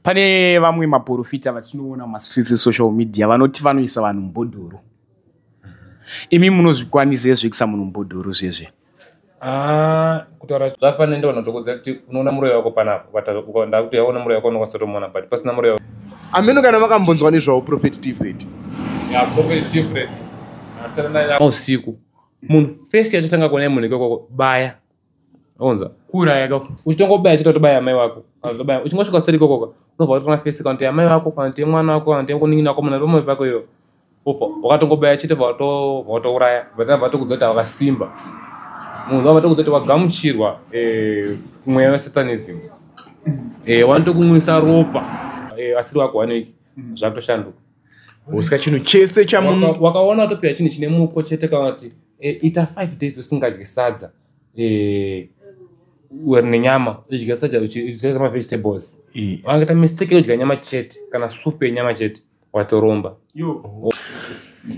Pane vamwe maprofita vatinoona masifisi social media vanoti vanoisa vanhu mubhodhoro. Imi munozvikwanisa zvekuisa munhu mubhodhoro zvezve? Kutaura zvafana ndo vanotokudza kuti unoona muroyo wako panapo ukaenda kuti yaona muroyo wako unokwanisa kutomona but pasina muroyo. Ameno kana makambonzwa nezvawo Prophet Tifred? Prophet Tifred asana usiku munhu first yachitanga kuona munhu ikoko baya onza kura yako uchitongobaya chitotobaya mai wako anobaya uchingosvika seri ikoko unobva kuti first account ya mai wako kana mwana wako kana kuningina wako munhu romwe pako iyo ufa wakatongobaya chitobva watouraya vatobva tokudza kuti wakasimba munhu wava tokudza kuti wagamuchirwa mweya wesatanism wanotokumwisa ropa asiri wako wanoiki zvakutoshanduka usika chinhu chese chamunhu wakaona utopia chinhu chine muko chete kana kuti ita 5 days usingadyi sadza nenyama udya sadza uchidya kama vegetables wangaita mistake yekudya nyama chete kana supu yenyama chete watoromba.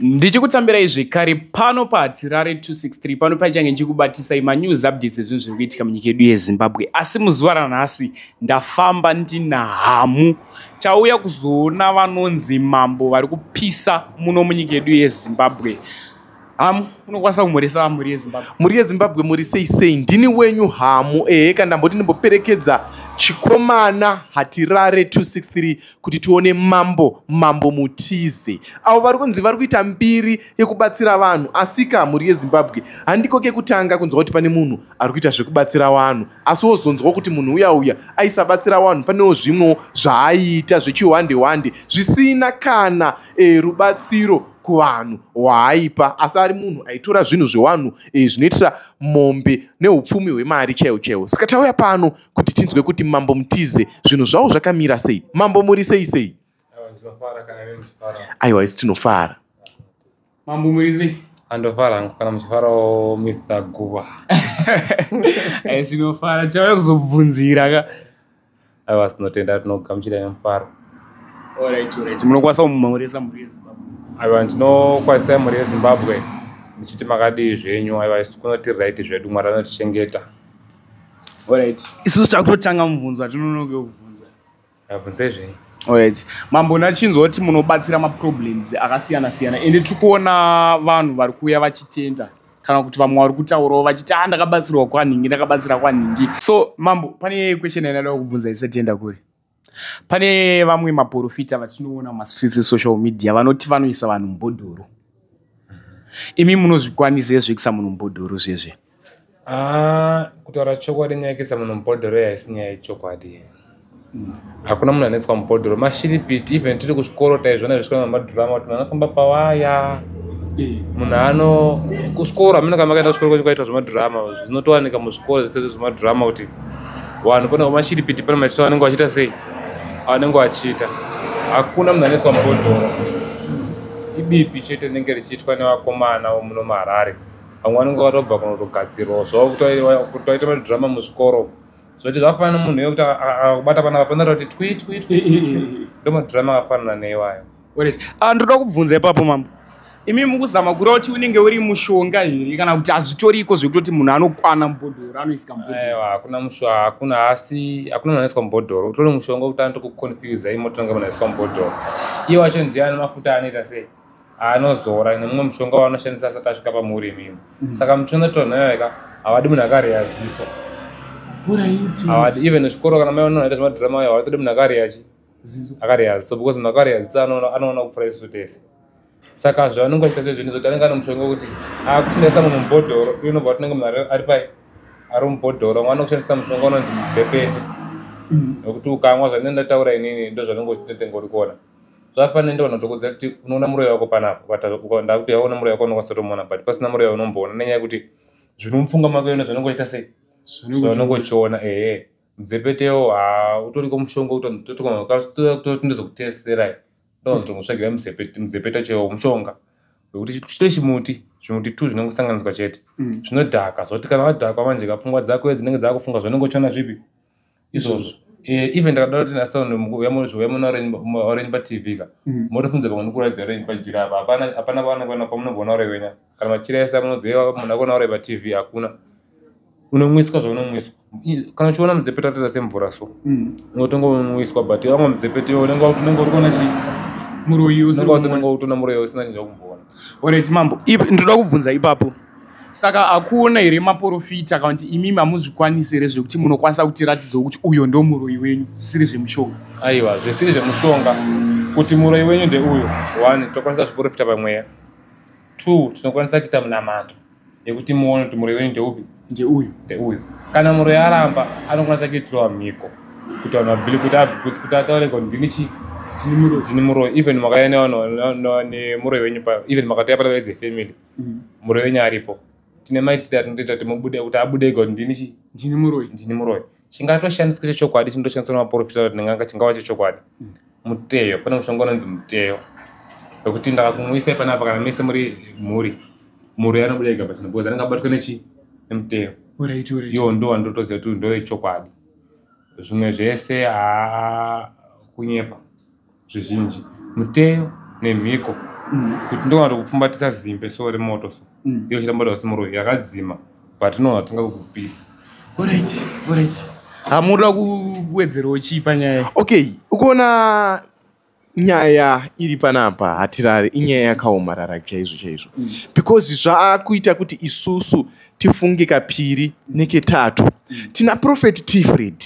Ndichikutambirai zvekare pano paHatirare 263 pano pachange ndichikubatisai manews updates ezvinhu zviri kuitika munyika yedu yeZimbabwe. Asi muzuva ranhasi ndafamba ndina hamu tauya kuzoona vanonzi mambo vari kupisa muno munyika yedu yeZimbabwe. Hamu unokwanisa kumhoresa muri yeZimbabwe? Muri yeZimbabwe muri sei? Ndini wenyu Hamu kana ndamboti ndimboperekedza chikomana Hatirare 263 kuti tione mambo Mutize. Avo vari kunzi vari kuita mbiri yekubatsira vanhu asika muri yeZimbabwe handiko kekutanga kunzwa kuti pane munhu ari kuita zvekubatsira vanhu asi wozonzwa kuti munhu uya aisabatsira vanhu panewo zvimwewo zvaaita zvechiwande zvisina kana rubatsiro kuvanhu waaipa asi ari munhu aitora zvinhu zvevanhu zvinoitira mombe neupfumi hwemari chaiwo. Saka tauya pano kuti tinzwe kuti mambo Mutize zvinhu zvavo zvakamira sei. Mambo muri sei? Aiwa isi tinofara. Mambo muri sei? Andofara kana muchifarawo Mr. Guwa. Sinofara chauya kuzobvunzira ka. Aiwa sinotenda tinogamuchira nemufaro. Alright. Munokwanisa kumhoresa muri yeZimbabwe? Aiwa ndinokwanisa muri yeZimbabwe ndichiti makadii zvenyu. Aiwa isi kunoti right zvedu Mwari anotichengeta. Alright. Isusu takutotanga mubvunzo atinonoke kubvunza. Bvunzei zvenyu. Alright. Mambo ndachinzwa kuti munobatsira maproblems akasiyana ende tikuona vanhu vari kuuya vachitenda kana kuti vamwe vari kutaurawo vachiti ndakabatsirwa kwaningi ndakabatsira kwaningi. So mambo pane question yandaida kubvunza isatenda kuri. Pane vamwe maprofita vatinoona masifisi social media vanoti vanoisa vanhu mubhodhoro. Imi munozvikwanisa zvekuisa munhu mubhodhoro zvezve? Kutaura chokwadi nyaya yekuisa munhu mubhodhoro yaisi nyaya yechokwadi. Hakuna munhu anoiswa mubhodhoro. Mashiripiti even tiri kuzvikoro taizvona zvisvika mamadhirama kuti munhu anofamba pawaya. Munhu kuchikoro hamuna kama kaenda kuchikoro kwenyu kwaitwa zvemadhirama zvinotowanika muzvikoro zvese zvemadhirama kuti vanhu pane mashiripiti pane machito vanenge vachiita sei vanenge vachiita. Hakuna munhu anoiswa mubhodhoro. Ibipi chete rinenge richiitwa nevakomana muno muHarare. Vamwe vanenge vatobva kunotogadzirwa zvavo kuti vaite madhirama muzvikoro zvoti zvafanana nemunhu yekuti akubata panapa panoita kuti twi ndo madhirama akafanana neiwayo. Ndoda kubvunza ipapo mambo, imi mukuzama kureva kuti unenge uri mushonga here kana kuti hazvitoriko zvekutoti munhu anokwana mubhodhoro anoisika mubhodhoro? Aiwa hakuna asi hakuna munhu anoiswa mubhodhoro. Utori mushonga kuti anotokuconfuse imotonga munhu anoiswa mubhodhoro. Iye wacho ndiani mafuta anoita sei anozora nemumwe mushonga waanoshandisa asati asvika pamuri imimo. Saka mushonga tonhayoika havadi munhu akareya ziso. Havadi even zvikoro kana mai vanoita zvemadhirama aya havatodi munhu akareya ziso because munhu akareya ziso anoona kupfuura isusu tese. Saka zvavanenge vachiita zvezvinhu zoti anenge ane mushonga wekuti kushandisa munhu mubhodhoro uye unobva kuti unenge munhu ari pai ari mubhodhoro. Vamwe vanokushandisa mushonga unonzi mudzepete nokuti ukamwa zvanenge ndataura inini ndo zvanenge uchitenga uri kuona. Zvafanira ndo vanotokudza kuti unoona muroyo wako panapo ukaenda kuti yaona muroyo wako unokwanisa kutomona but pasina muroyo unomboona nenyaya yekuti zvinomupfunga mako ino zvanenge uchiita sei zvanenge uchiona. Mudzepetewo utoriko mushonga kuti ndizokutesterai ndozotongotsvagira mudzepete chaiwo mushonga wekuti chitori chimuti 2 zvinongosanganiswa chete zvinodhaka zvoti kana wadhakwa manje kapfungwa dzako dzinenge dzakufunga zvanenge uchiona zvipi izvozvo. Even ndakada kuti nasonorange paTV ka motofunza pamwe ndikuratidza orange pajira apa hapana vanhu pamunogona urevenya kana machira ese munodziva munhu akona ure paTV hakuna. unomwiswa zvaunomwiswa kana uchiona mudzepete watoita semvura so unotonga unomwiswa but vamwe mudzepete unenge uri kuona chii muroyi unenge utona muroyi usina chinhu chakumboona. Alright mambo, ndoda kubvunza ipapo, saka akuona here maprofita kana kuti imimi hamuzvikwanisi here zvekuti munokwanisa kutiratidzawo kuti uyo ndo muroyi wenyu zvisiri zvemushonga? Aiwa, zvisiri zvemushonga kuti muroyi wenyu ndeuyo. 1 tokwanisa zviprofita pamweya. 2 tinokwanisa kuita munamato yekuti muone kuti muroyi wenyu ndeupi, ndeuyo. Kana muroyi aramba anokwanisa kuitirwa mhiko kuti vanhu vabhili kuti ataure kuti ndini chii, ndini muroyi. Even makaenda nemuroyi wenyu even makatoya pala as a family muroyi wenyu aripo, tine maitiro atinotoita kuti abude kuti ndini chii, ndini muroyi. Chingatoshandiswa chechokwadi, chinotoshandiswa nemaprofita kuti ndinganga chingava chechokwadi. Muteyo, pane mushonga unonzi muteyo wekuti ndakakumwisai panapa kana mese muri mhuri, muroyi anobuda ega pachena because anenge abatwa nechii, nemuteyo. Iwo ndo wandotoziva kuti ndo yechokwadi. Zvimwe zvese kunyepa zvizhinji, muteyo nemhiko kuti ndokana kupfumbatisa zimbe so remoto so iyo chitambada semuroyi yakadzima but inoatanga kukupisa. Alright. Hamuda kuwedzerawo chii panyaya? Okay, ukuona nyaya iri panapa hatirare inyaya yakaomarara chaizvo because zvaakuita kuti isusu tifunge kapiri neketatu. Tina Prophet Tifred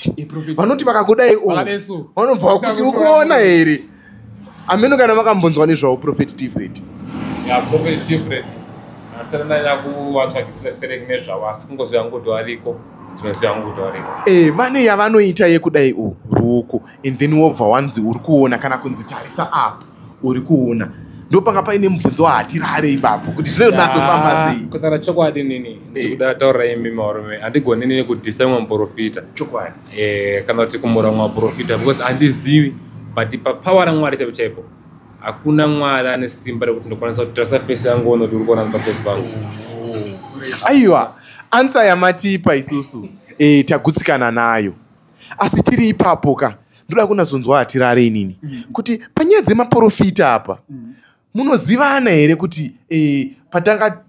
vanoti vakakudai vanobva kuti ukuona here ameno kana makambonzwa nezvavo Prophet Tifred? Prophet Tifred asana nanya kuvatsvakisira stereki nezvavo asi kungoziva nguto ariko, tinoziva nguto ariko. Vane yavanoita yekudai ruoko and then wobva wanzi uri kuona kana kunzi tarisa apo uri kuona, ndopanga paine mubvunzo wahatirare ipapo kuti zvinonatso sei. Kutaura chokwadi nini ndikuda taurira imi marume, handigoni nini kudhisa mumwe muprofita chokwadi kana kuti kumura mumwe muprofita because handizivi but papower raMwari chaipo chaipo hakuna Mwari ane simba rekuti ndokwanisa kutarisa fesi yangu ono kuti uri kuona pafesi pangu. Aiwa, ansa yamatipa isusu tagutsikana nayo, asi tiri ipapo ka ndoda kunazonzwa hatirare inini kuti panyaya dzemaprofita apa munozivana here kuti patanga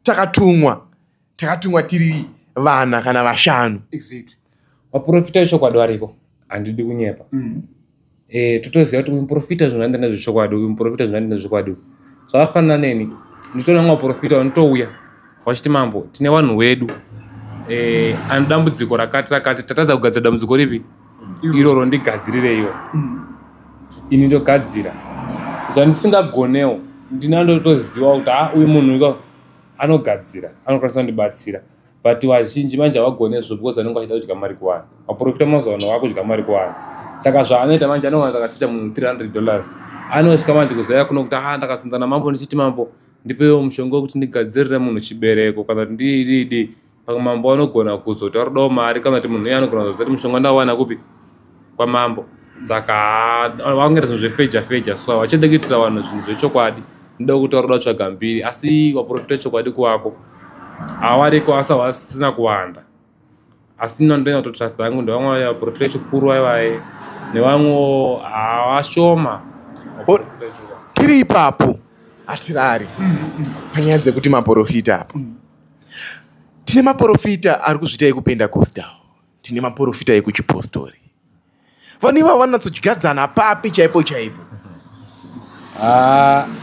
takatumwa tiri vana kana vashanu? Exactly. Maprofita echokwadi ariko, handidi kunyepa. Totoziva kuti uyu muprofita zvinoenda nezvechokwadi, uyu muprofita zvinoenda nezvechokwadi. Zvakafanana neni, nditoona mumwe muprofita unotouya wachiti mambo, tine vanhu vedu ane dambudziko rakati tatadza kugadzira dambudziko ripi iroro, ndigadzirire iwo. Ini ndogadzira zvandisingagonewo, ndinandotoziva kuti uyu munhu anogadzira, anokwanisa kundibatsira but vazhinji manje havagonezvo because vanenge vachida kudya mari kuwana. Maprofita mazuva ano vakudya mari kuwana, saka zvaanoita manje anogona akaticha munhu $300 anosvika manje kuziva kuno kuti ndakasinzana mambo ndichiti mambo ndipewo mushonga wekuti ndigadzirire munhu chibereko kana kuti ndididi. Mambo anogona kuzoti aridawo mari kana kuti munhu iye anogona kuziva kuti mushonga ndawana kupi kwamambo. Saka vangaita zvinhu zvefeja so vachida kuitira vanhu zvinhu zvechokwadi, ndoda kuti varoda kutsvaga mbiri asi vaprofita chokwadi kuvako havariko asi havasina kuwanda. Asi ndoenda kutotrasta yangu ndevamwe vaprofita chikuru vaivai nevamwe havashoma. Tiri ipapo hatirari panyaya dzekuti maprofita apa tine maprofita ari kuzviita ekupendakosta, tine maprofita ekuchipostori. Vanhu ivavo vanatsotyadzana papi chaipo chaipo?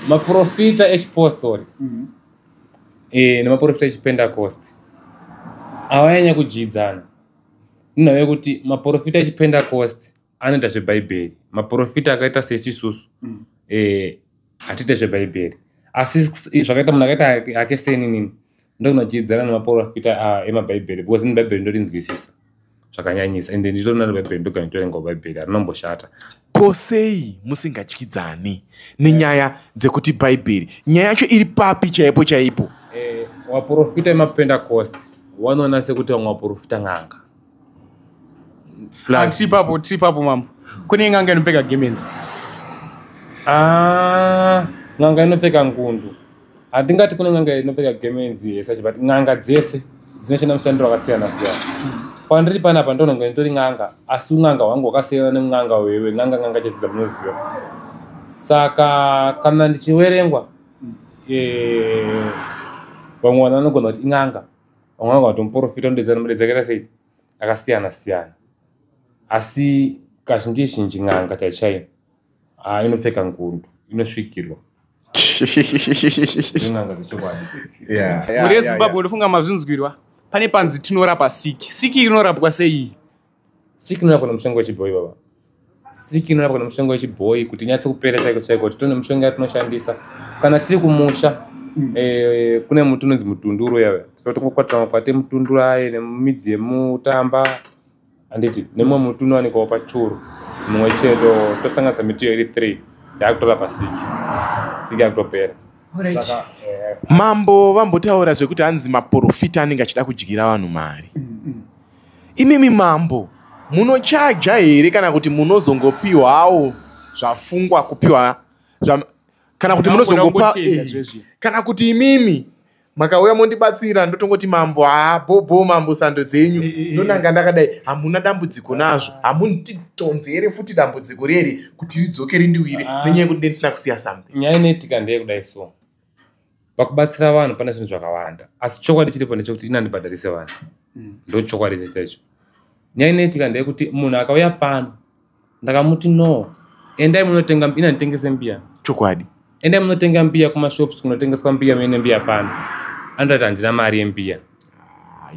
Maprofita echipostori nemaprofita echipendakosti havanyanya kudyidzana. Ndinhava yekuti maprofita echipendakosti anoita zvebhaibheri, maprofita akaita seisusu hatiita zvebhaibheri. Asi zvakaita munhu akaita hake seninini ndokunodyidzana nemaprofita emabhaibheri because ini bhaibheri ndorinzwisisa zvakanyanyisa ende nditoona nebhaibheri ndogona nditorenga bhaibheri harinomboshata. Ko sei musingadyidzani nenyaya dzekuti bhaibheri nyaya yacho iri papi chaipo chaipo? Vaprofita emapendakosti vanoona sekuti vamwe vaprofita n'anga. Tipapo mambo, kune n'anga inopfeka gemenzi? N'anga inopfeka ngundu. Handingati kune n'anga inopfeka gemenzi yesachi but n'anga dzese dzinoshanda mushandiro wakasiyana-siyana. Pandiri panapa ndononga nditori n'anga asi un'anga hwangu hwakasiyana neun'anga wewe, n'anga chete dzamunoziva. Saka kana ndichiverengwa vamwe vanhu vanogona kuti in'anga, vamwe vakatomuprofita unodedzana mari dzakaita sei akasiyana siyana asi kazhinji zhinji n'anga chaichaiyo inopfeka ngundu inosvikirwa n'anga dzechokwadi muri yezimbabwe ndofunga mazvinzwirwa pane panzi tinorapa siki inorapwa sei siki inorapwa nemushonga wechibhoyi baba siki inorapwa nemushonga wechibhoyi kuti inyatse kupera chaiko chaiko kuti tone mushonga yatinoshandisa kana tiri kumusha kune muti unonzi mutunduru yawe totongokwatira makwati emutunduru aye nemidzi yemutamba handiti nemumwe muti unowanikwawo pachuru mumwe cheto tosanganisa miti iyo iri 3 yakutorapa siki yakutopera. Mambo vambotaura zvekuti hanzi maprofita anenge achida kudyira vanhu mari. Imimi mambo munochaja here kana kuti munozongopiwawo zvafungwa kupiwa kana kuti munozongopa kana kuti imimi makauya mondibatsira ndotongoti mambo bobo mambo sando dzenyu ndonanga ndakadai hamuna dambudziko nazvo hamunditonze here futi dambudziko reri kuti ridzoke rindiwire nenyaya yekuti ndisina kusiya something. Nyaya inoitika ndeyekudai so pakubatsira vanhu pane zvinhu zvakawanda asi chokwadi chiripo ndechekuti inandibhadharise vanhu ndo chokwadi chaicho. Nyaya inoitika ndeyekuti munhu akauya pano ndakamuti no endai munotenga inanditengese mbiya chokwadi endai munotenga mbiya kumashops kunotengeswa mbiya mene mbiya pano andati handina mari yembiya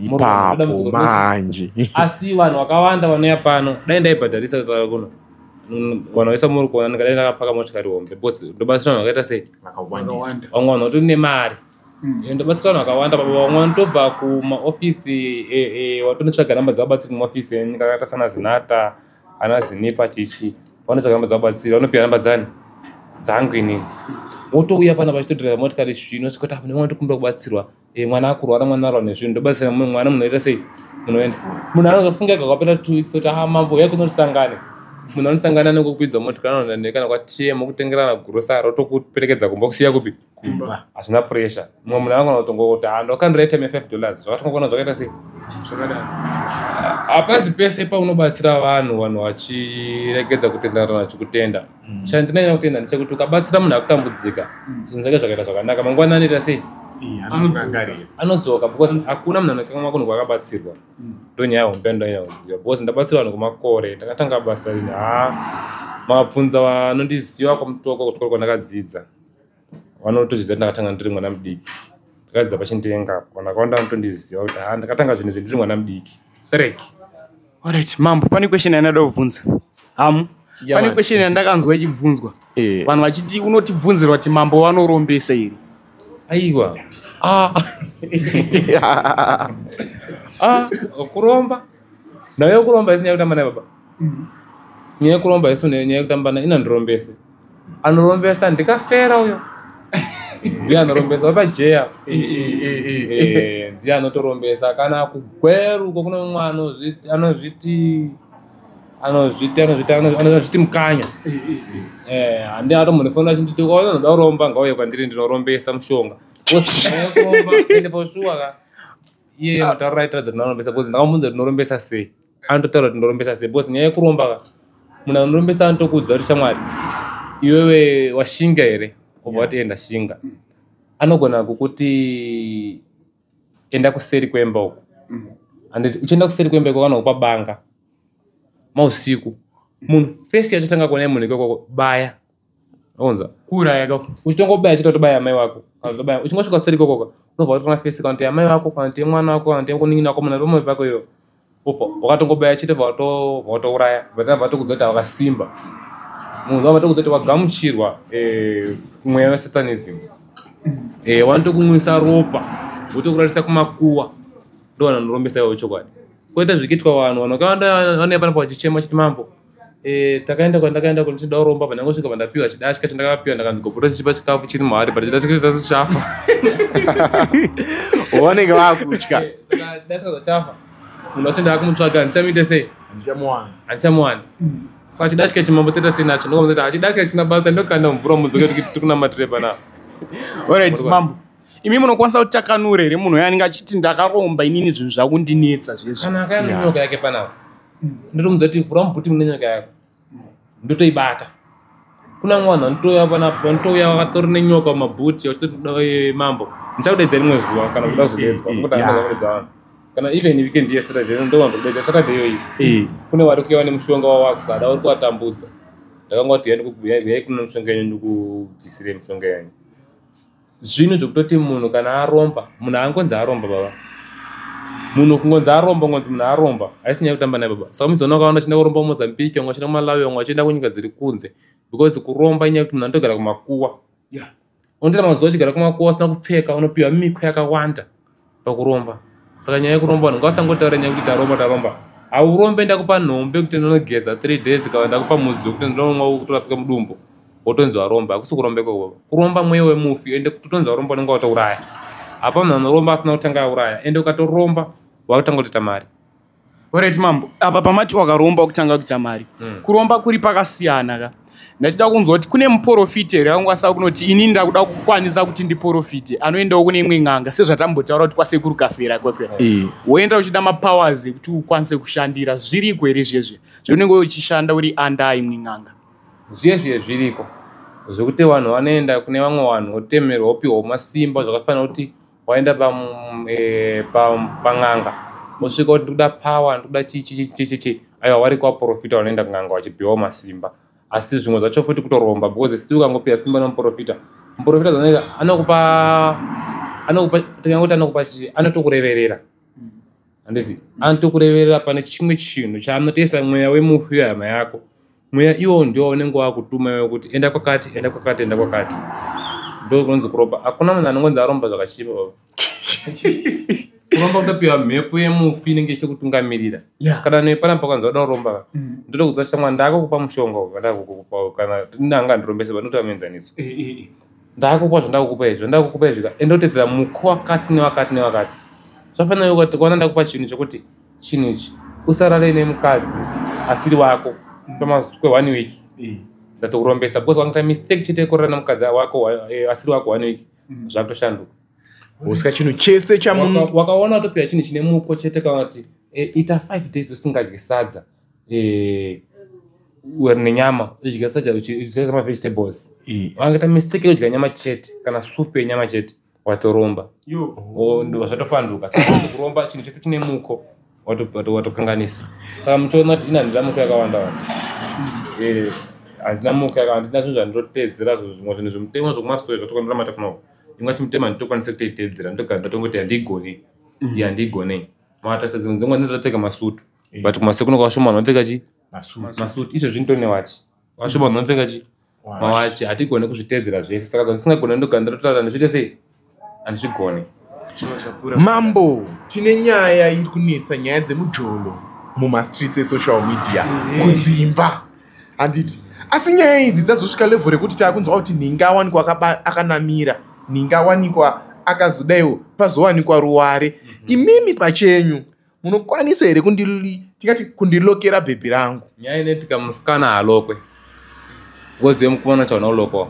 ipapo manje asi vanhu vakawanda vanouya pano dai ndaibhadharisa kutaura kuno vanhu vaisa muri kuona ndingadai ndakapaka motikari hombe bhosi ndobatsira vanhu vakaita sei vakawanda vamwe vanhu vatori nemari ndobatsira vanhu vakawanda vamwe vanotobva kumaofisi watonotsvaga namba dzavabatsiri mumaofisi enyika akaita sana zinata ana zinipa chichi vanotsvaga namba dzavabatsiri vanopira namba dzani dzangu inini wotouya pana pachitodhira motikari zvino sikoti apa nemwana tokumbira kubatsirwa mwana akurwara mwana arwa nezvinhu ndobatsira mwana munoita sei munoenda munhu anozofunga kwapera 2 weeks kuti mambo uya kunotisangane munhu anosangana nekukupidza motikari anoendekana kwatm kutengerana gurosara otokuperekedza kumba kusiya kupi hazvina pressure mumwe munhu anogona kutongoti ndokandireita $5 zvakatongokona zvakaita sei hapazi pese paunobatsira vanhu vachiregedza kutenderana nachikutenda chandinanyanya kutenda ndechekuti ukabatsira munhu akutambudzika zvinhu zvake zvakaita zvakanaka mangwana anoita sei anodzoka because hakuna munhu anokanganwa kunhu kwakabatsirwa ndonyaya hombe ndonyanya kuziva because ndabatsira vanhu kumakore ndakatanga basa rini makabvunza vanondiziva kwamutoko kuchikoro kwandakadzidza vanotoziva kuti ndakatanga ndiri mwana mudiki ndakadzidza pachindenga vandakawanda vanotondiziva kuti ndakatanga zvinhu ndiri mwana mudiki strek. Alright, mambo pane question yanada kubvunza pane question yandakanzwa ichibvunzwa vanhu vachiti unotibvunzirwa kuti mambo vanorombesa here aiwa kuromba nawe kuromba isinyaya kutamba naye baba nyaya kuromba isi nyaya kutamba naye inandirombese anorombesa ndikafera uyo ndiye anorombesa wapajeya ndiye anotorombesa kana kugweruko kune mumwe anozviti mukanya handi ato munhu fona chinditi ukaona ndoda kuromba ngauye kwandiri ndinorombesa mushonga ende poshuwa iye mataura aitaradza kuti ndinorombesa bcause ndakamubvunza kuti ndinorombesa sei anototaura kuti ndinorombesa sei bcause nyaya yekuromba munhu anorombesa anotokudza kuti shamwari iwewe washinga here obva wati enda shinga anogona kukuti enda kuseri kwemba uko anditi uchienda kuseri kwemba iko kana kupa banga mausiku munhu fesi yachatanga kuona munhu ikoko baya onza kuuraya kako uchitongobaya chita tobaya mai wako uchingosvika kuseri ikoko unobva watona fesi kana kuti amai wako kana kuti mwana wako kana kuti kuningina wako munhu pamwe pako iyo ubva wakatongobaya chita vatouraya vatabva tokudza kuti wakasimba munhu wabva tokudza kuti wagamuchirwa mweya wesatanism wanotokumwisa ropa wotokuratisa kumakuwa ndo vanhu vanorombesa ivo chokwadi koita zvikiitwa vanhu vakawanda vanouya panapa vachichema chiti mambo takaenda kwandakaenda kuti ndida kuromba pandangosvika pandapiwa chidasika chandakapiwa ndakanzi gobhura chichipa chikafu chiri mahari but chidasika chitatu chafa vanenge vakutya chidasika zvachafa munhu wacho ndakumutsvaga handichamuite sei handichamuwani saka chidasika chimambo toita sei nacho ndokomuzati chidasika chisina basa ndokanda mumvura muzoke kuti tikunamatire panapa. Alright, mambo imi munokwanisa kuti takanure here munhu uyo anenge achiti ndakaromba inini zvinhu zvakundinetsa zvezvo kana akaenda nyoka yake panapa ndotomudza kuti vhura mubhuti mune nyoka yako ndotoibata kuna mwana ndotoya panapa ndotoya vakatori nenyoka mumabhuti vachitoti mambo ndichakudedza rimwe zuva kana kuda kuzodedzwa kuti andazakudedza vanhu kana even weekend yesaturday ndowanzodedza saturday iyoyi kune vari kuiva nemushonga wawakusada uri kuvatambudza ndakangoti yai kuna mushonga yenyu ndikubvisire mushonga yenyu zvinhu zvokutoti munhu kana aromba munhu angonzi aromba baba munhu kungonzi aromba ngonzi munhu aromba haisi nyaya kutamba naye baba saka muzoona wakaona achienda kuromba mumozambique wamwe achienda kumalawi wamwe achienda kunyika dziri kunze because kuromba inyaya kuti munhu anotogara kumakuwa unotoita mazuva uchigara kumakuwa usina kupfeka unopiwa miko yakawanda pakuromba saka nyaya yekuromba vanhu ngavasangotaura nyaya kuti taromba haurombe ndakupa nhombe kuti ndinogeza 3 days kana ndakupa mudzi wekuti ndinomwa kutorapika mudumbu wotonzi waromba hakusi kuromba ikoko kuromba mweya wemufi ende kutotonzi waromba unenge watouraya apa munhu anoromba asina kutanga auraya ende ukatoromba wakutanga kutoita mari. Alright mambo, apa pamati wakaromba kutanga kuita mari kuromba kuri pakasiyana ka ndachida kunzwa kuti kune muprofite here akangwasa kunoti ini ndakuda kukwanisa kuti ndiprofite anoendawo kune imwe n'anga sezvatambotaura kuti kwasekuru kafera kwekwe woenda uchida mapowers ekuti ukwanise kushandira zviriko here zvezve zvinenge uchishanda uri under imwe n'anga zvezve zviriko zvokuti vanhu vanoenda kune vamwe vanhu votemerwa wopiwa masimba zvakafanira kuti waenda pan'anga wosvika kuti ndikuda power ndikuda chichichichichi aiwa vari kwaprofita vanoenda kun'anga vachipiwawo masimba asi zvimwe zvacho futi kutoromba because still ukangopiwa simba nomuprofita muprofita zvanenge anokupa tikangoti anokupa chii anotokureverera handiti anotokureverera pane chimwe chinhu chaanotoisa mweya wemufi wehama yako mweya iwo ndio unenge wakutuma iwe kuti enda kwakati enda kwakati enda kwakati ndo kunonzi kuromba hakuna munhu anongonzi aromba zvakachipa baba kuromba kutopiwa mhepo yemufi inenge ichikutungamirira kana nepana pakanzi wada kuromba ndotokudza shamwa ndakukupa mushonga kana ndanga ndirombese panoti vamenzaniso ndakukupa zvandakukupa izvo ndakukupa izvi ende utedzera muko wakati newakati newakati zvafanira kuti kuona ndakupa chinhu chokuti chinhu ichi usarare nemukadzi asiri wako kwe1 week ndatokurombesa because wangaita mistake chete kurara nemukadzi wako asiri wako 1 week zvakutoshanduka usika chinhu chese chamunhu wakaona utopiwa chinhu chine muko chete kana kuti ita 5 days usingadyi sadza nenyama udya sadza uchidya mavegetables wangaita mistake yekudya nyama chete kana supu yenyama chete watoromba zvatofanduka saka kuromba chinhu chese chine muko watokanganisa saka muchiona kuti ina handina muko yakawanda wanda handina muko yakawanda handina zvinhu zvandinotedzera zvimwe zvinhu zvomutemo zvokumastori zvatokonera matafunao ingati mutema nditokwanisa kutoitedzera ndogara ndatongoti handigoni handigonei matarisa dzimwe dzingwa ndinotapfeka masutu but kumasekuno kwashomana unopfeka chi masutu izvo zvinditone wachi washomana unopfeka chi mawachi hatigone kuzvitedzera zvese saka zvanisingagone ndogara ndatotaura ndizviite sei handizvigone. Mambo tine nyaya iri kunetsa nyaya dzemujolo mumastreets esocial media kudzimba handiti asi nyaya idzi dzazosvika level rekuti taakunzwa kuti ningawanikwa akanamira ningawanikwa akazodaiwo pazowanikwa ruware imimi pachenyu munokwanisa here tingati kundilokera bhebhi rangu nyaya inoitika musikana halokwe ngozive mukumana chaona ulokwa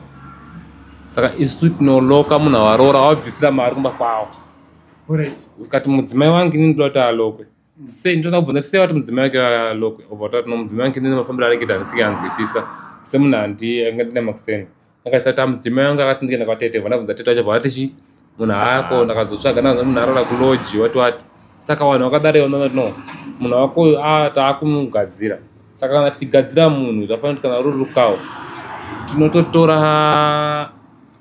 saka isu tinoloka munhu awarora wabvisira mari kumba kwawo ukati mudzimai wangu ini ndoda kuti alokwe ndinoda kubvunza sei wati mudzimai wake alokwe obva tati no mudzimai wangu ndine mafambiro areketa ndisinganzwisisa semunhu anga ndine makuseni akati mudzimai wangu akati ndienda kwatete vandabvunza tete wacho vati chi munhu ako ndakazotsvaga nazo munhu arara kuloji wati saka vanhu vakadaro vanoti no munhu wako uyu taakumugadzira saka kana tichigadzira munhu zvafanira kuti kana ruri rukawo tinototora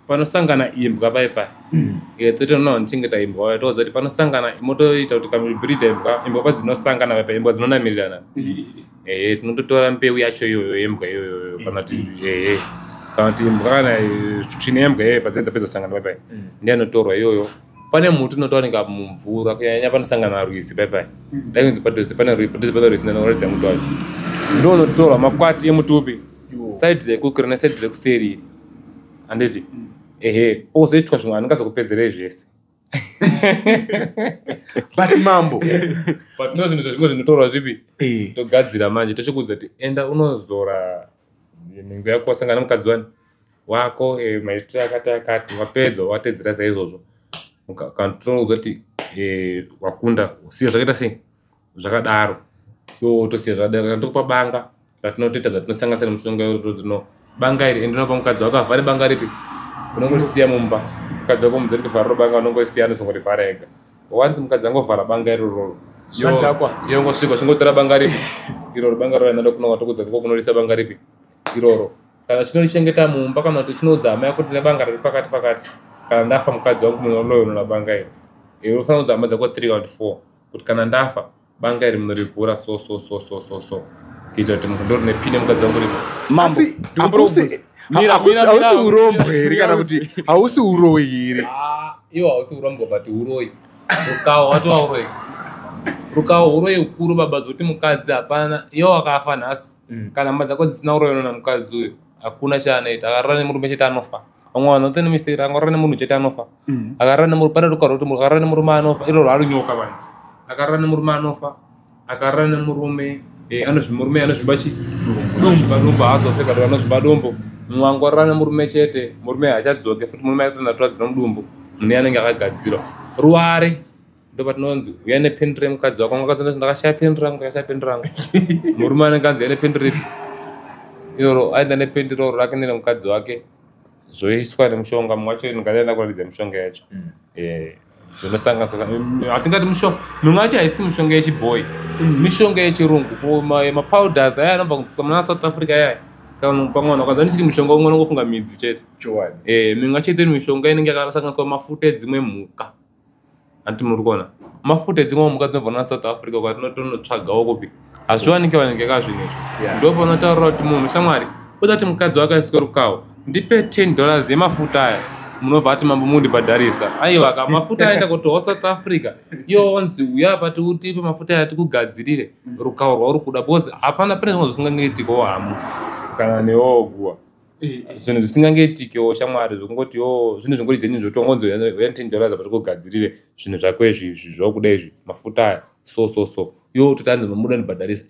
panosangana imbwa paipai totoona ndichengeta imbwa toudza kuti panosangana motoita kuti kamibhirida imbwa padzinosangana paipai imbwa dzinonamirirana tinototora mbeu yacho iyoyo yembwa iyoyo kana kuti imbwa kana tsvina yembwa iyoyo padzinenge dzapedzosangana paipai ndiye anotorwa iyoyo pane muti unotowanika mumvura kunyanya panosangana rwizi paipai dainzi padhuze pane rwizi ndanoratidza muti wacho ndo unotorwa makwati emuti upi saidi rekukura nesaidi rekuseri handiti ozoitwa zvimwe andingazokupedzerei zvese but mambo but no zvinhu zvazvimwe zvinotorwa zvipi togadzira manje tochikuudza kuti enda unozora nhengo yako wasangana nemukadzi wako maitiro akati wapedza watedzera saizvozvo kana totoudza kuti wakunda usiya zvakaita sei zvakadaro tosiya zvakadaro kana tokupa banga ratinotoita zvatinosanganisa nemushonga dzino banga iri ende unopa mukadzi wako avhare banga ripi unongorisiya mumba mukadzi wako muzere kuvhara banga unongosiyana zongorivhara ega once mukadzi angovhara banga iroro iyo ngosvika chingotora banga ripi iroro banga roro enda kuna watokudza kako kunorisa banga ripi iroro kana chinorichengeta mumba kana kuti chinoudza hama yako tine banga riri pakati kana ndafa mukadzi wangu munoloyonora banga iri unofanira kudza hama dzako 3 and 4 kuti kana ndafa banga iri munorivhura so kuitira kuti munhu ndorine pine mukadzi wangu ripi hausi urombo here kana kuti hausi uroyi here iwo hausi urombo but uroyi rukawo watova uroyi rukawo uroyi ukuru baba zoti mukadzi hapana iwo akafa nhasi kana hama dzako dzisina uroyi nona mukadzi uyu hakuna chaanoita akarara nemurume chete anofa vamwe vanhu vanotoine mistake akarara nemunhu chete anofa akarara nemurume pane rukaro kuti akarara nemurume anofa iroro harunyoka vanhu akarara nemurume anofa akarara nemurume murume anozvimba dumbo haazopfeka kuti anozvimba dumbo mumwe angorara nemurume chete murume haachadzoke futi murume aitonatoradzira mudumbu mune anenge akagadzirwa ruware ndo patinonzi uya nependure mukadzi wako mukadzi ndakashaya pendure rangu murume anenge anzi nependure ipi iroro aenda nependuro rake nene mukadzi wake zvoiswa nemushonga mumwe wacho ndingaenda kuratidza mishonga yacho zvinosanganiswa hatingati mushonga mimwe yacho haisi mishonga yechibhoyi mishonga yechirungu mapowders aya anobva kudzisa muna South Africa yaya pamwe wakadza ndichiti mushonga umwe nongofunga midzi chete mimwe yacho iri mishonga inenge yakasanganiswa mafuta edzimwe mhuka anti muri kuona mafuta edzimwe mhuka dzinobva muna South Africa kwatinotonotsvagawo kupi hazviwanike vanenge kazvinezvo ndo panotaurira kuti munhu shamwari uda kuti mukadzi wake aiswe rukawo ndipe $10 yemafuta aya munobva ati mambo mundibhadharisa aiwa ka mafuta aenda kutowa South Africa iyo onzi uya pati utipe mafuta aya tikugadzirire rukawo rwauri kuda because hapana pane zvimwe zvisingangeitikewo hamu kana newo guwa zvinhu zvisingangeitikewo shamwari zvokungoti zvinhu zvingori dzenyu zvotongonzi uya $10 apa tikugadzirire zvinhu zvako izvi zvokuda izvi mafuta aya so yo totanzi mamuda ndibhadharisa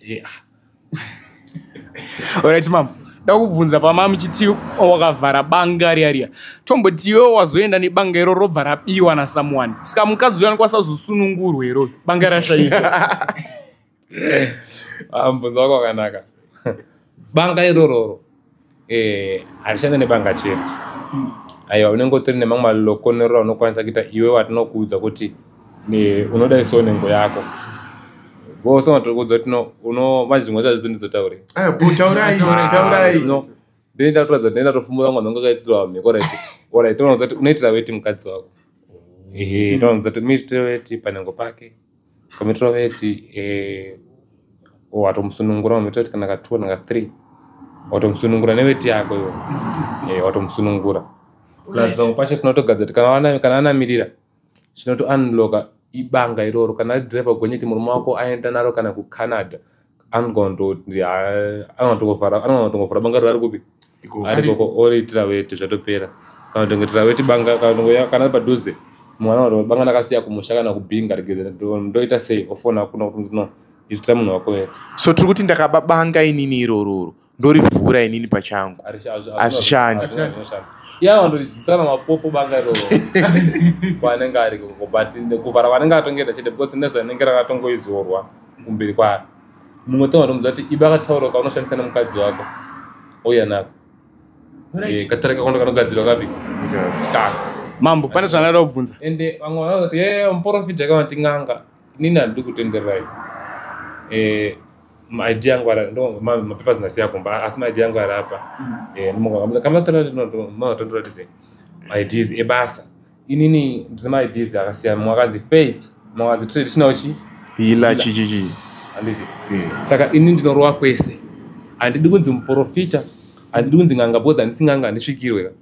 alright mam ndakubvunza pamami chiti wakavhara banga riya tomboti iwe wazoenda nebanga iro robva rabiwa nasomeone saka mukadzi uyo anokwanisa kuzosunungurwa iro banga rashaika mubvunzo wako wakanaka banga irororo harishande nebanga chete aiwa unenge utori nemamwe malokonerora unokwanisa kuita iwe watinokuudza kuti unoda so nengo yako vosongatokudza kuti manje zvimwe zvazvizo ndizotaure ndinoenda kutoradza ndinoenda tofumura mwana wangu akaitirwa mhiko right tonoudza kuti unoitira weti mukadzi wako tonoudza kuti muitire weti panengo pake kamuitira weti watomusunungura muitira weti kana ka2 kana ka3 watomusunungura neweti yako iwo watomusunungura plus pamwe pacho tinotogadzira kuti kana anamirira chinoto unlocka ibanga iroro kana driver gonyeti murume wako aenda naro kana kuCanada anongotovhara banga rari kupi ari koko oitira weti zvatopera kana kutongetera weti banga kana padhuze mwana banga nakasiya kumusha kana kubhinga rigeze ndoita sei ofona kuna kuti nditira munhu wako weti so tiri kuti ndakaba banga inini irororo ndorivhura inini pachangu hazvishandi yavandoridzisana mapopo banga iroro kwanenge ari but kuvhara vanenge atongera chete because nezvanenge rakatongoizorwa kumberi kwari mumwe tovatomudza kuti iba akataura kaunoshandisa nemukadzi wako ouyanako katarika kondo kanogadzirwa kapi kaka mambo pane zvandada kubvunza ende vamwe vanoti muprofita akavanti n'anga inini handidi kutenderai maidea yangu mapepa zinasiya kumba asi maidea yangu ari apa kamatondoratidze maideas ebasa inini ndine maideas akasiyana mumwe akanzi faith mumwe akanzi traditional ila chichichi handiti saka ini ndinorova kwese handidi kunzi muprofita handidi kunzi n'anga because handisi n'anga handisvikirwe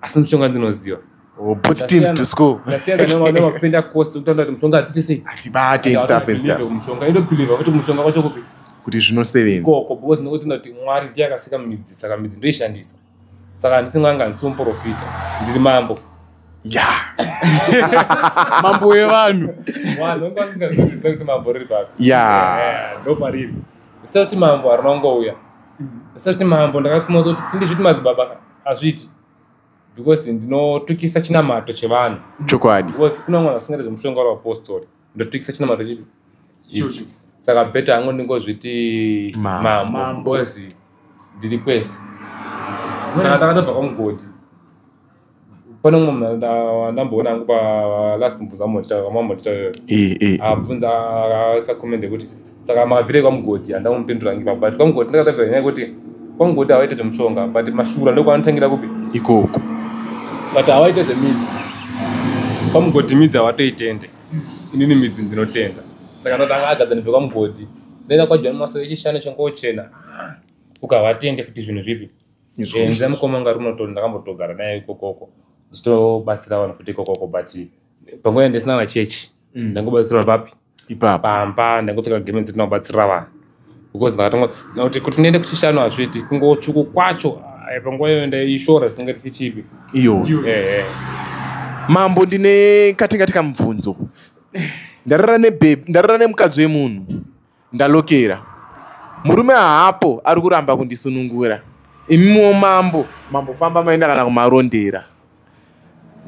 asi mushonga ndinoziva put teams to school ndasiyana nemapenda cost kutaura kuti mushonga hadziti sei hatibate stuff and stuff mushonga inobhiliva kuti mushonga kwacho kupi kuti zvinosevenza koko because nekuti ndoti mwari ndiye akasika midzi saka midzi ndoishandisa saka handisi n'anga handisi muprofita ndiri mambo mambo wevanhu vanhu kuti mambo riri papi ndo pariri isa kuti mambo harina kungouya isa kuti mambo ndakatuma kuti sindizviti madzibaba hazviti because ndinotukisa chinamato chevanhu chokwadi because kuna mwana asingaite zvemushonga weapostori ndotukisa chinamato chipi ichi saka bheta hangu ndingozviti mambo because ndiri kwese saka takatobva kwamugodi pane mumwe ndamboona angu palast mubvunza mamotita abvunza akasakomende kuti saka makabvire kwamugodhi handamupindura ngi but kwamugodhi ndakatavira nyaya yekuti kwamugodhi havaite zvemushonga but mashura ndokwanotangira kupi ikoko but havaite zvemidzi kwamugodhi midzi havatoitende inini midzi ndinotenda saka ndotanga agadzanibve kwamugodhi ndoenda kwaJohn Masowe echishanu chongochena ukavatende futi zvinhu zvipi nze mukoma ngari unotori ndakambotogara naye ikokoko ndichitobatsira vanhu futi ikokoko but panguva ndisina na chechi ndangobatsira papi pamba ndangopfeka gemenzi ndinobatsira vanhu because ndakatonga kuti ndiende kuchishanu hazviti kungotsvuku kwacho panguva iyo ndaishora zvisingati chichipi iyo mambo ndine katikati kamubvunzo ndarara nemukadzi wemunhu ndalokera murume hapo ari kuramba kundisunungura imiwo mambo famba maenda kana kumarondera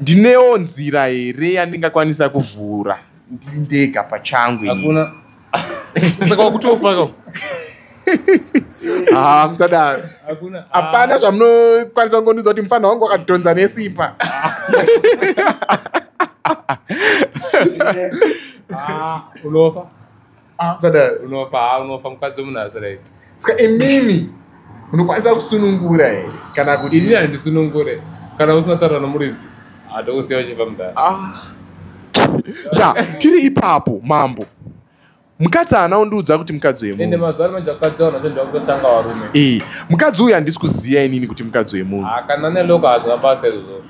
ndinewo nzira here yandingakwanisa kuvhura ndiri ndega pachangu hakuna saka wakutofaka musadaro hapana zvamunokwanisa kungonudza kuti mufanha wangu wakadhonza nesimba unofa musadaro unofa mukadzi wemunhu asiraiti saka imimi unokwanisa kusunungura here kana kuti ini handisunungure kana usina taura nomuridzi hatokusiya uchifa mudhara tiri ipapo mambo mukadzi haana undiudza kuti mukadzi wemunhu ende mazuva ano manje akadzaona zvendoda kutotanga varume mukadzi uyu handisi kuziva inini kuti mukadzi wemunhu kana neloko hazvina basa izvozvo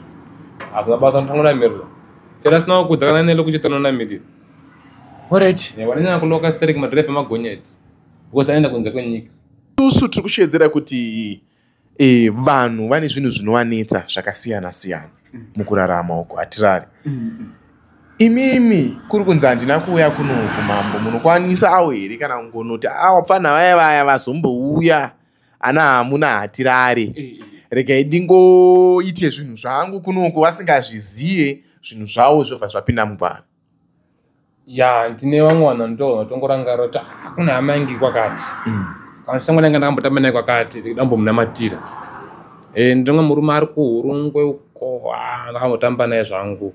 hazvina basa notangonamirira chera sina kukudza kana neloko chitanonamirira alright wananyanya kuloka stereki madhirevha magonyeti because anoenda kunze kwenyika susu tiri kushedzera kuti vanhu vane zvinhu zvinovanetsa zvakasiyana-siyana mukurarama uko hatirari imimi kuri kunzi handina kuuya kunoku mambo munokwanisa awo here kana kungonoti wapfanha vaya vazombouya ana hamuna hatirare regai ndingoite zvinhu zvangu kunoku vasingazvizive zvinhu zvavo zvobva zvapinda mugwara ndine vamwe vanhu ndovatongorangarira kuti kuna hama yangu kwakati kana shango ndanga ndakambotamba naye kwakati ndambomunamatira ndinge murume ari kuhurungwe uko ndakambotamba naye zvangu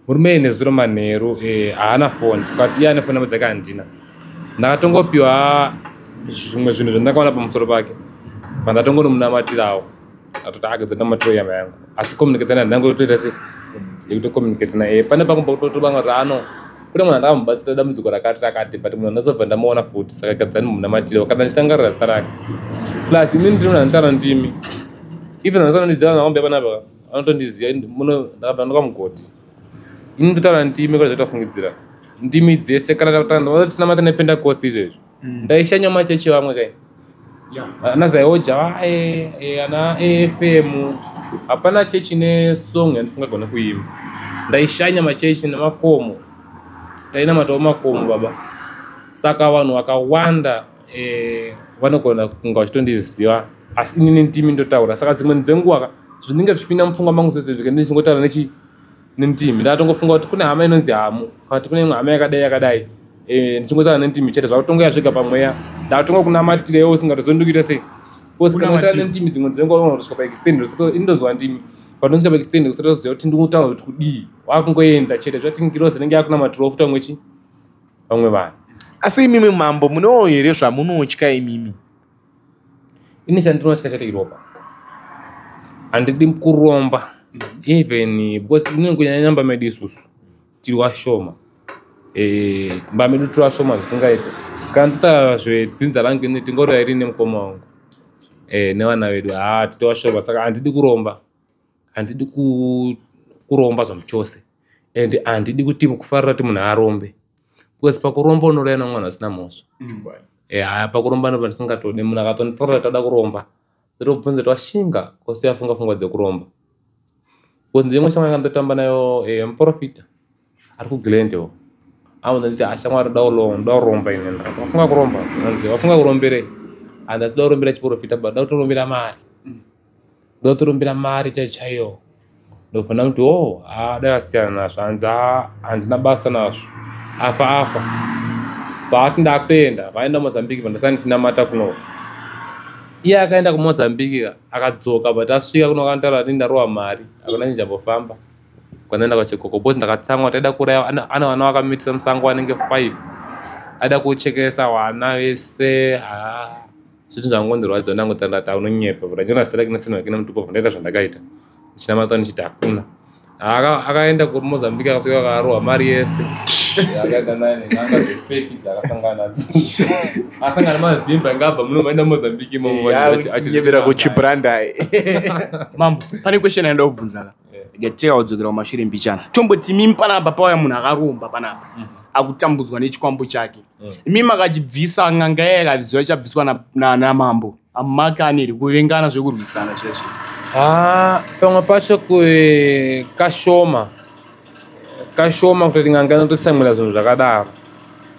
murume ine zuro manheru haana foni kati iye ane foni dzake handina ndakatongopiwa zvimwe zvinhu zvandakaona pamusoro pake pandatongonomunamatirawo atoti agedza namatiro yama yangu asi communicatana ndangotoita se yekutokommunicatana pane pangobotobanga kuti kune munhu andamubatsira dambudziko rakati but munhu andazobva ndamuona futi saka gadzani munamatira wakati ndichitangarira zita rake plus inini ndiri munhu anotara ndimi even andisanondiziva nakambe panapa anotondiziva ndakabva ndokamugodhi ini ndotaura ndimi kwa zvatofungidzira ndimi dzese kana tinamata nepentecost izvezvi ndaishanya machechi vamwe kai ana zaioja ana afm hapana chechi nesong yandisingagona kuimba ndaishanya machechi nemakomo tainamatawo makomo baba saka vanhu vakawanda vanogona kunga vachitondiziva asi inini ndimi ndotaura saka dzimweni dzenguva zvinenge zvichipinda mupfungwa mangu sezvezvike ndichingotaura nendimi ndakatongofunga kuti kune hama inonzi hamu kana kuti kune imwe hama yakadai ndichingotaura nendimi chete zvakutonga yasvika pamweya ndakatonga kunamatirewo usingatozondikuita sei kana nendimi dzimwe dzenguva kusvika paextend indonzwa ndimi panosvika paextend kusatoziva kuti ndinotaura kuti kudii wakungoenda chete zvatingirozi nenge yakunamatirawo futa vamwe vanhu asi imimi mambo munewo here zvamunotya imimi ini chandinotya chete iropa handidi kuromba even because inini kunyanya mba medu isusu tiri washoma mba medu tiri washoma zvisingaite kana ndotaura zvedzinza rangu ini tingorova iri nemukoma wangu nevana vedu tiri washoma saka handidi kuromba zvamuchose and handidi kuti kufarira kuti munhu arombe because pakuromba unoraya namwana asina mhosva pakuromba ndopa ndisingatode munhu akatonditorera toda kuromba totobvunza twashinga kose yafunga pfungwa dzekuromba because ndimwe shamwari yakandotamba nayo muprofita ari kuglendewo ndanditi shamwari dauromba ine wafunga kuromba anzi wafunga kuromberei handasida kurombera chiprofita but da kutorombera mari da kutorombera mari chaiyo ndobvunda kuti dai asiyana nazvo hanzi handina basa nazvo afa vaati ndakutoenda vaenda mozambique vandasani chinamata kuno iye akaenda kuMozambique akadzoka but asvika kuno akantaura kuti ndarowa mari akuna njambofamba kwanaenda kwachikoko bosi ndakatsamwa taida kuraya ana vana vakamitisa musango vanenge 5 aida kuchekesa vana vese zvinhu zvangondirwadza ndangotandata unonyepa kuti ndinonaselekinasenakina mutupo ndaita zvandakaita ndichina matwa ndichiti hakuna akaenda kuMozambique akasvika akarohwa mari yese akaenda naye nen'anga dzefeki dzakasangana nadzo asangana mazimba ngabva munomaenda Mozambique imomo achinyevera kuchibranda. Mambo, pane question yaenda kubvunza ngeteka kudzokera kumashure mbichana. Tomboti mimi panapa pauya munhu akaromba panapa akutambudzwa nechikwambo chake. Mimi makachibvisa ng'anga yake akaziva chabviswa na mambo. Amaka aneri kuvengana zvekurwisana zveshe. Pamwe pacho kashoma kuti ng'anga inototsamwira zvinhu zvakadaro.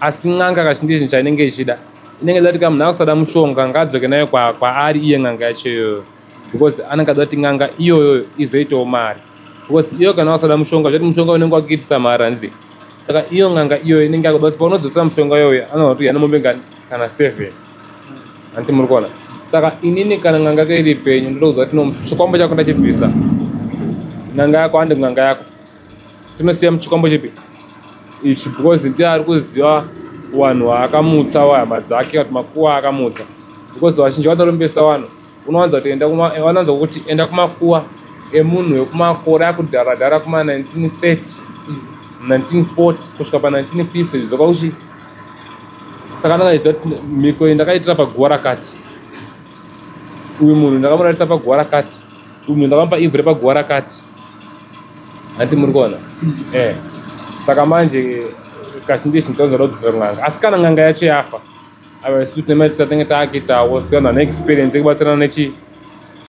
Asi ng'anga kazhinji zvinhu chainenge ichida inenge dzati munhu akusada mushonga ngaadzoke nayo kwaari iye ng'anga yacho iyoyo because anenge ada kuti ng'anga iyoyo izoitawo mari because iyo kana wasada mushonga zvati mushonga unenge wakuitisa mari hanzi saka iyo ng'anga iyoyo inenge akuda kuti paunodzosera mushonga iyoyo anoona kuti yanomombe kana 7 anti muri kuona saka inini kana ng'anga yako iri penyu ndinokuudza kuti chikwambo chako ndachibvisa ng'anga yako handi ng'anga yako tinosiya muchikwambo chipi ichi because ndiye ari kuziva vanhu vaakamutsa hama dzake kuti makuwa akamutsa because vazhinji vanorumbisa vanhu unowanza kuti vananza kuti enda kumakuwa emunhu wekumakore akudharadhara kuma 1930 1940 kusvika pa1950 zvizoka uchi saka ndakaiziva kuti mhiko iyi ndakaitira paguva rakati uyu munhu ndakamuratidza paguva rakati uyu munhu ndakamupa ivhuri paguva rakati handi muri kuona saka manje kazhinji chintonza kudzosera ng'anga asi kana ng'anga yacho yafa ava isusu nematisatenge taakitawo sikanhu ane experience yekubatsirana